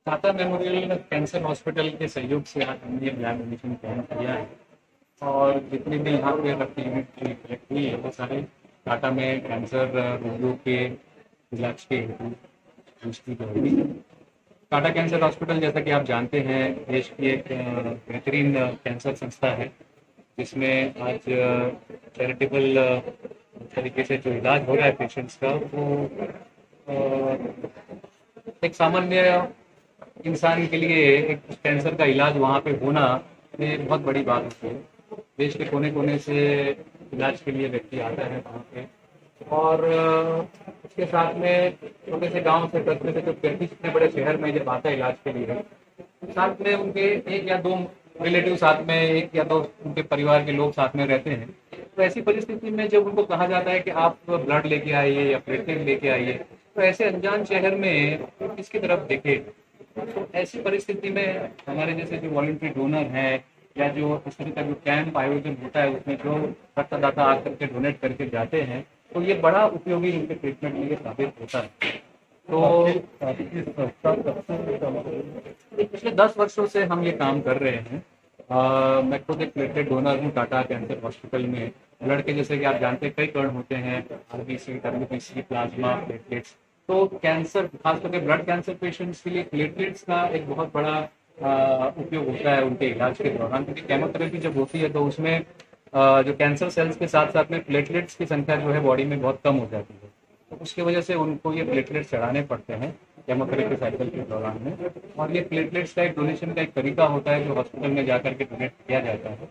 Tata memorial cancer hospital के सहयोग से आज हमने ये ब्लड डोनेशन कैंप किया है। और जितनी भी यहाँ पे रक्त यूनिट कलेक्ट हुई है वो सारे टाटा में कैंसर रोगियों के इलाज के हेतु यूज की जाएगी। टाटा कैंसर हॉस्पिटल, जैसा कि आप जानते हैं, देश की एक बेहतरीन कैंसर संस्था है, जिसमें आज चैरिटेबल तरीके से जो इलाज हो रहा है पेशेंट्स का, वो एक सामान्य इंसान के लिए एक कैंसर का इलाज वहाँ पे होना ये बहुत बड़ी बात होती है। देश के कोने कोने से इलाज के लिए व्यक्ति आता है वहाँ पे। और उसके साथ में छोटे से गांव से कस्बे से जो व्यक्ति इतने बड़े शहर में जब आता है इलाज के लिए, साथ में उनके एक या दो रिलेटिव साथ में, एक या दो उनके परिवार के लोग साथ में रहते हैं। तो ऐसी परिस्थिति में जब उनको कहा जाता है कि आप ब्लड लेके आइए या प्लेटलेट लेके आइए, तो ऐसे अनजान शहर में वो किसकी तरफ देखे। तो ऐसी परिस्थिति में हमारे जैसे जो वॉलंटरी डोनर हैं या जो इस तरह का जो कैंप आयोजन होता है उसमें जो रक्तदाता आकर के डोनेट करके जाते हैं, तो ये बड़ा उपयोगी उनके ट्रीटमेंट के लिए साबित होता है। तो आपकी संस्था कब से काम कर रही है? पिछले 10 वर्षों से हम ये काम कर रहे हैं। मैं खुद एक प्लेटलेट डोनर हूँ टाटा कैंसर हॉस्पिटल में। ब्लड के, जैसे कि आप जानते हैं, कई कण होते हैं, आरबीसी, डब्ल्यूबीसी, प्लाज्मा, प्लेटलेट्स। तो कैंसर, खासकर के ब्लड कैंसर पेशेंट्स के लिए प्लेटलेट्स का एक बहुत बड़ा उपयोग होता है उनके इलाज के दौरान, क्योंकि केमोथेरेपी जब होती है तो उसमें जो कैंसर सेल्स के साथ साथ में प्लेटलेट्स की संख्या जो है बॉडी में बहुत कम हो जाती है। तो उसकी वजह से उनको ये प्लेटलेट्स चढ़ाने पड़ते हैं केमोथेरेपी साइकिल के दौरान में। और ये प्लेटलेट्स का एक डोनेशन का एक तरीका होता है जो हॉस्पिटल में जाकर के डोनेट किया जाता है।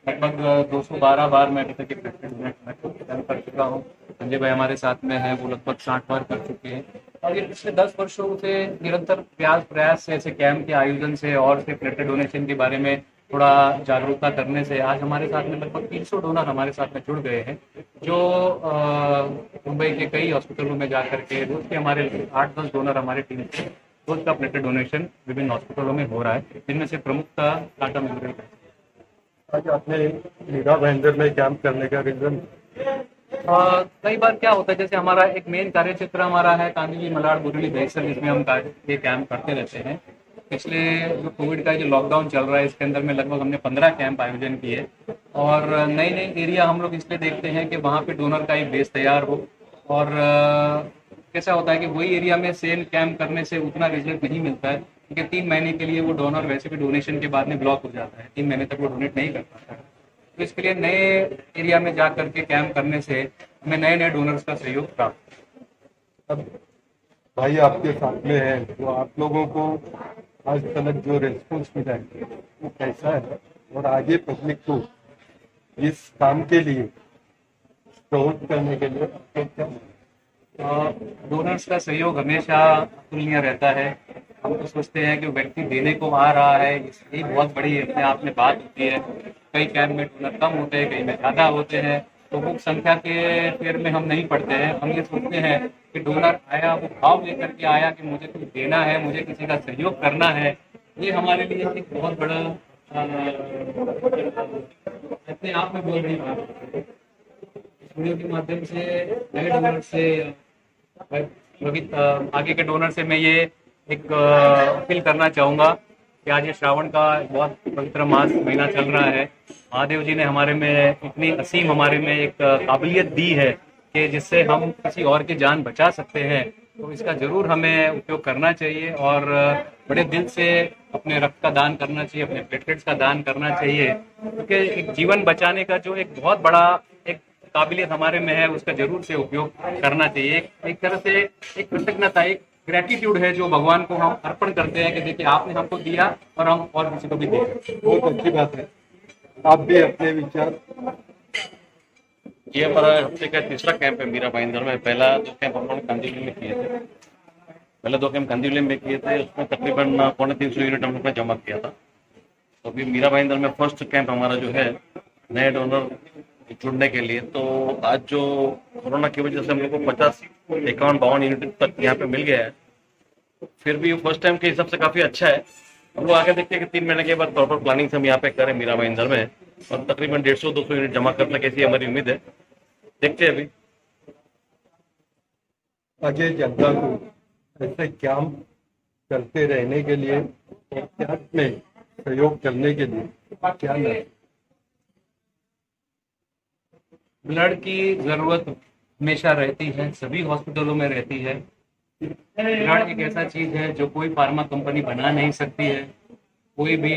लगभग 212 बार मैं अभी तक ये प्लेटलेट डोनेट मैं खुद कर चुका हूँ। संजय भाई हमारे साथ में हैं, वो लगभग 60 बार कर चुके हैं। और ये पिछले 10 वर्षों से निरंतर प्रयास से, ऐसे कैंप के आयोजन से और से प्लेटलेट डोनेशन के बारे में थोड़ा जागरूकता करने से आज हमारे साथ में लगभग 300 डोनर हमारे साथ में जुड़ गए हैं, जो मुंबई के कई हॉस्पिटलों में जाकर के रोज के हमारे 8-10 डोनर हमारे टीम से रोज का प्लेटलेट डोनेशन विभिन्न हॉस्पिटलों में हो रहा है, जिनमें से प्रमुखता टाटा मेमोरियल है। आज आपने मीरा भाईंदर में कैंप करने का रीजन? कई बार क्या होता है, जैसे हमारा एक मेन कार्य क्षेत्र हमारा है कांदिवली, मलाड, बुरेली, दहिसर, जिसमें हम ये कैंप करते रहते हैं। पिछले जो कोविड का जो लॉकडाउन चल रहा है इसके अंदर में लगभग हमने 15 कैंप आयोजन किए। और नई नई एरिया हम लोग इसलिए देखते हैं कि वहाँ पे डोनर का एक बेस तैयार हो। और कैसा होता है कि वही एरिया में सेम कैंप करने से उतना रिजल्ट नहीं मिलता है, क्योंकि 3 महीने के लिए वो डोनर वैसे भी डोनेशन के बाद में ब्लॉक हो जाता है, 3 महीने तक वो डोनेट नहीं कर पाता है। तो इसके लिए नए एरिया में जा करके कैंप करने से हमें नए नए डोनर्स का सहयोग प्राप्त। अब भाई आपके साथ में है, तो आप लोगों को आज तक जो रेस्पॉन्स मिला है वो कैसा है, और आगे पब्लिक को इस काम के लिए प्रवृत्त करने के लिए आप लोग क्या? डोनर्स का सहयोग हमेशा अतुलनीय रहता है। हम तो सोचते हैं कि व्यक्ति देने को आ रहा है, यही बहुत बड़ी अपने आप में बात होती है। कई कैंप में डोनर कम होते हैं, कई में ज़्यादा होते हैं, तो वो संख्या के फेर में हम नहीं पड़ते हैं। हम ये सोचते हैं कि डोनर आया, वो भाव लेकर के आया कि मुझे कुछ देना है, मुझे किसी का सहयोग करना है। ये हमारे लिए एक बहुत बड़ा अपने आप में बोल रही बात है। इस वीडियो के माध्यम से नए डोनर से आगे के डोनर से मैं ये एक अपील करना चाहूँगा कि आज ये श्रावण का बहुत पवित्र मास महीना चल रहा है। महादेव जी ने हमारे में इतनी असीम हमारे में एक काबिलियत दी है कि जिससे हम किसी और की जान बचा सकते हैं। तो इसका जरूर हमें उपयोग करना चाहिए और बड़े दिल से अपने रक्त का दान करना चाहिए, अपने प्लेटलेट्स का दान करना चाहिए, क्योंकि एक जीवन बचाने का जो एक बहुत बड़ा एक काबिलियत हमारे में है, उसका जरूर से उपयोग करना चाहिए। एक तरह से एक कृतज्ञता, एक ग्रेटिट्यूड है जो भगवान को हम अर्पण करते हैं कि देखिए आपने हमको दिया और हम और किसी को भी दें। बहुत अच्छी बात है। आप भी अपने विचार? ये हमारा हफ्ते का तीसरा कैंप है मीरा भाईंदर में। पहला 2 कैंप हम लोगों ने कांदिवली में किए थे। पहले 2 कैंप कांदिवली में किए थे, उसमें तकरीबन 350 यूनिट हम लोग ने जमा किया था। तो अभी मीरा भाईंदर में फर्स्ट कैंप हमारा जो है नए डोनर जुड़ने के लिए। तो आज जो कोरोना की वजह से हम लोग को 51-52 यूनिट तक यहाँ पे मिल गया है, फिर भी फर्स्ट टाइम के हिसाब से काफी अच्छा है। हम लोग आगे देखते हैं कि 3 महीने के बाद प्रॉपर प्लानिंग से हम यहाँ पे करें मीरा भाईंदर में, और तकरीबन 150-200 यूनिट जमा कर सके, ऐसी हमारी उम्मीद है। देखते हैं अभी आगे जनता को ऐसे कैंप चलते रहने के लिए और क्या में सहयोग करने के लिए क्या न ब्लड की जरूरत हमेशा रहती है, सभी हॉस्पिटलों में रहती है। ब्लड एक ऐसा चीज है जो कोई फार्मा कंपनी बना नहीं सकती है। कोई भी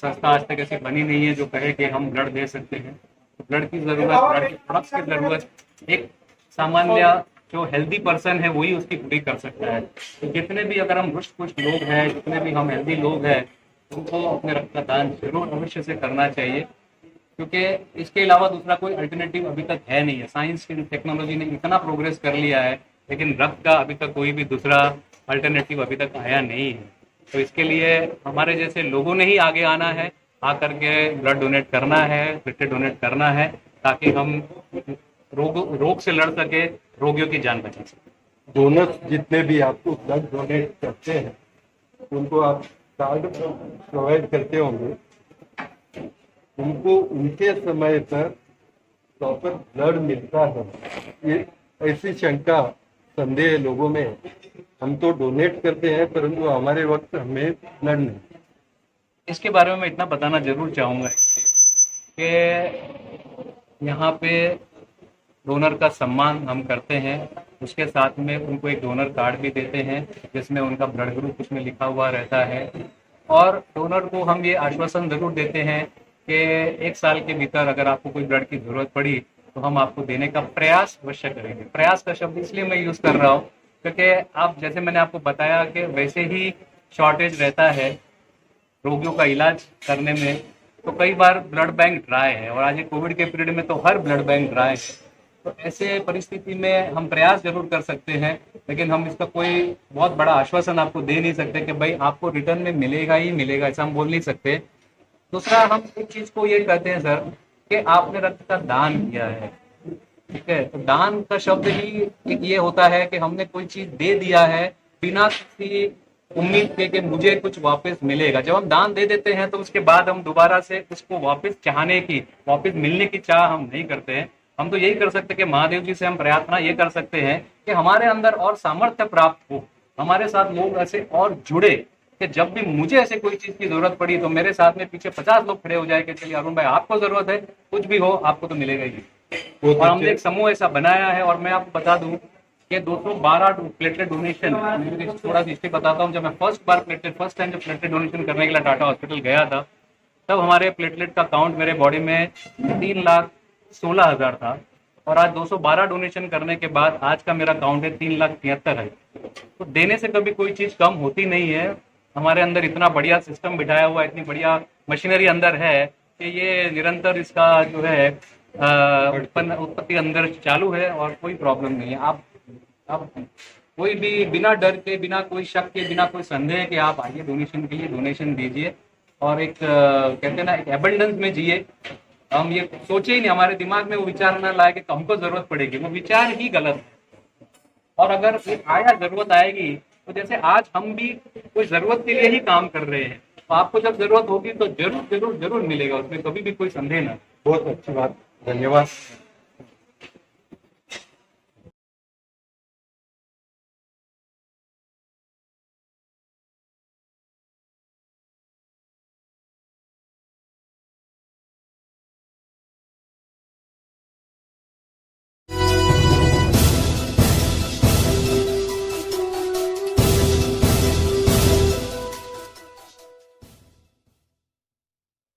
संस्था आज तक ऐसी बनी नहीं है जो कहे कि हम ब्लड दे सकते हैं। तो ब्लड की जरूरत, ब्लड के प्रोडक्ट्स की जरूरत एक सामान्य जो हेल्दी पर्सन है वही उसकी पूरी कर सकता है। तो जितने भी अगर हम रुष्ट पुष्ट लोग हैं, जितने भी हम हेल्दी लोग हैं, उनको अपने रक्त का दान जरूर अवश्य से करना चाहिए, क्योंकि इसके अलावा दूसरा कोई अल्टरनेटिव अभी तक है नहीं है। साइंस की टेक्नोलॉजी ने इतना प्रोग्रेस कर लिया है, लेकिन रक्त का अभी तक कोई भी दूसरा अल्टरनेटिव अभी तक आया नहीं है। तो इसके लिए हमारे जैसे लोगों ने ही आगे आना है, आकर के ब्लड डोनेट करना है, प्लेटलेट डोनेट करना है, ताकि हम रोग से लड़ सके, रोगियों की जान बचा सके। डोनर्स जितने भी आपको ब्लड डोनेट करते हैं उनको आप कार्ड प्रोवाइड करते होंगे, उनको उनके समय पर प्रॉपर ब्लड मिलता है? ये ऐसी शंका संदेह लोगों में है। हम तो डोनेट करते हैं परंतु हमारे वक्त हमें ब्लड नहीं। इसके बारे में मैं इतना बताना जरूर चाहूँगा कि यहाँ पे डोनर का सम्मान हम करते हैं, उसके साथ में उनको एक डोनर कार्ड भी देते हैं जिसमें उनका ब्लड ग्रुप उसमें लिखा हुआ रहता है। और डोनर को हम ये आश्वासन जरूर देते हैं कि 1 साल के भीतर अगर आपको कोई ब्लड की जरूरत पड़ी तो हम आपको देने का प्रयास अवश्य करेंगे। प्रयास का शब्द इसलिए मैं यूज कर रहा हूँ क्योंकि आप जैसे मैंने आपको बताया कि वैसे ही शॉर्टेज रहता है रोगियों का इलाज करने में, तो कई बार ब्लड बैंक ड्राई है, और आज ये कोविड के पीरियड में तो हर ब्लड बैंक ड्राई है। तो ऐसे परिस्थिति में हम प्रयास जरूर कर सकते हैं, लेकिन हम इसका कोई बहुत बड़ा आश्वासन आपको दे नहीं सकते कि भाई आपको रिटर्न में मिलेगा ही मिलेगा, ऐसा हम बोल नहीं सकते। दूसरा, हम एक चीज को ये कहते हैं सर कि आपने रक्त का दान किया है, ठीक है, तो दान का शब्द ही एक ये होता है कि हमने कोई चीज दे दिया है बिना किसी उम्मीद के कि मुझे कुछ वापस मिलेगा। जब हम दान दे देते हैं तो उसके बाद हम दोबारा से उसको वापस चाहने की, वापस मिलने की चाह हम नहीं करते हैं। हम तो यही कर सकते हैं कि महादेव जी से हम प्रार्थना ये कर सकते हैं कि हमारे अंदर और सामर्थ्य प्राप्त हो, हमारे साथ लोग ऐसे और जुड़े कि जब भी मुझे ऐसे कोई चीज की जरूरत पड़ी तो मेरे साथ में पीछे 50 लोग खड़े हो जाए कि चलिए अरुण भाई आपको जरूरत है, कुछ भी हो आपको तो मिलेगा ही। और हमने एक समूह ऐसा बनाया है। और मैं आपको बता दूं कि 212 प्लेटलेट डोनेशन, थोड़ा सा हिस्ट्री बताता हूँ। जब मैं फर्स्ट टाइम जब प्लेटलेट डोनेशन करने के लिए टाटा हॉस्पिटल गया था, तब हमारे प्लेटलेट का काउंट मेरे बॉडी में 3,16,000 था, और आज 212 डोनेशन करने के बाद आज का मेरा काउंट है 3,73,000 है। तो देने से कभी कोई चीज कम होती नहीं है। हमारे अंदर इतना बढ़िया सिस्टम बिठाया हुआ, इतनी बढ़िया मशीनरी अंदर है कि ये निरंतर इसका जो है उत्पत्ति अंदर चालू है और कोई प्रॉब्लम नहीं है। आप कोई भी बिना डर के, बिना कोई शक के, बिना कोई संदेह के आप आइए डोनेशन के लिए, डोनेशन दीजिए। और एक कहते हैं ना, एक एबंडेंस में जिए। हम ये सोचे ही नहीं, हमारे दिमाग में वो विचार ना लाए कि हमको जरूरत पड़ेगी, वो विचार ही गलत है। और अगर आया जरूरत आएगी, तो जैसे आज हम भी कोई जरूरत के लिए ही काम कर रहे हैं, तो आपको जब जरूरत होगी तो जरूर जरूर जरूर मिलेगा, उसमें कभी भी कोई संदेह ना। बहुत अच्छी बात, धन्यवाद।